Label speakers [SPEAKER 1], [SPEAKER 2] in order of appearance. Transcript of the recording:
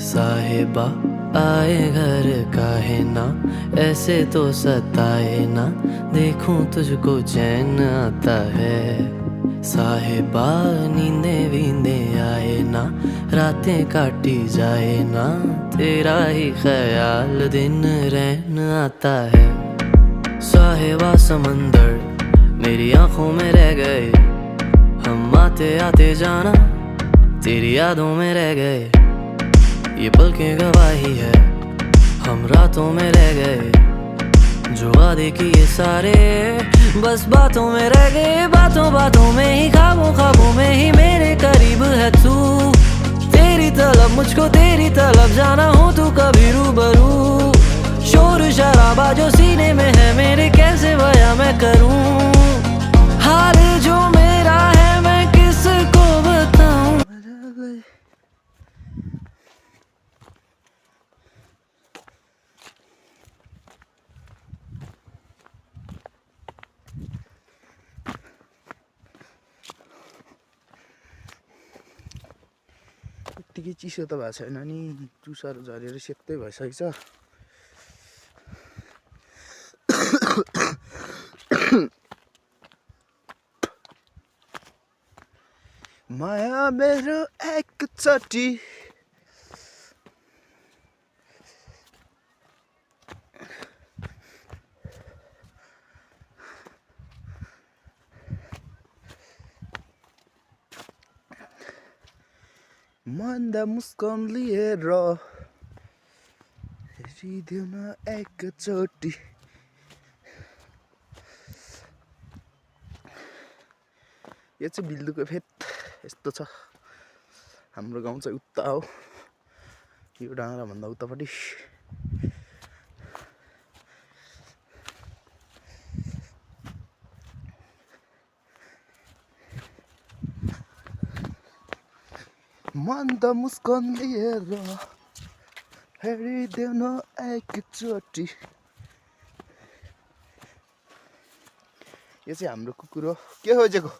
[SPEAKER 1] साहिबा आए घर काहे ना, ऐसे तो सताए ना, देखूं तुझको चैन आता है। साहिबा नींदे वींदे आए ना, रातें काटी जाए ना, तेरा ही ख्याल दिन रहन आता है। साहिबा समंदर मेरी आंखों में रह गए, हम आते आते जाना तेरी यादों में रह गए। ये पल की गवाही है, हम रातों में रह गए, जो वादे किए सारे बस बातों में रह गए। बातों बातों में ही, ख्वाबों ख्वाबों में ही मेरे करीब है तू। तेरी तलब मुझको तेरी तलब जाना हो तू कभी रूबरू। शोर शराबा जो सीने में है मेरे, कैसे बयां मैं करूं। हाल जो मेरा है मैं किसको बताऊं।
[SPEAKER 2] यत्तिकै चिसो त भएको छैन नि, टुसाहरू झरेर सेतै भइसकेछ। माया मेरो एकचोटि मन्द मुस्कान लिएर हेरिदेऊ न एकचोटि। यो चाहिँ बिल्दुको फेद यस्तो छ। हाम्रो गाउँ चाहिँ उता हो, यो डाँडाभन्दा उतापट्टि। मन्द मुस्कान लिएर हेरिदेऊ न एकचोटि। यो चाहिँ हाम्रो कुकुर हो। के खोजेको?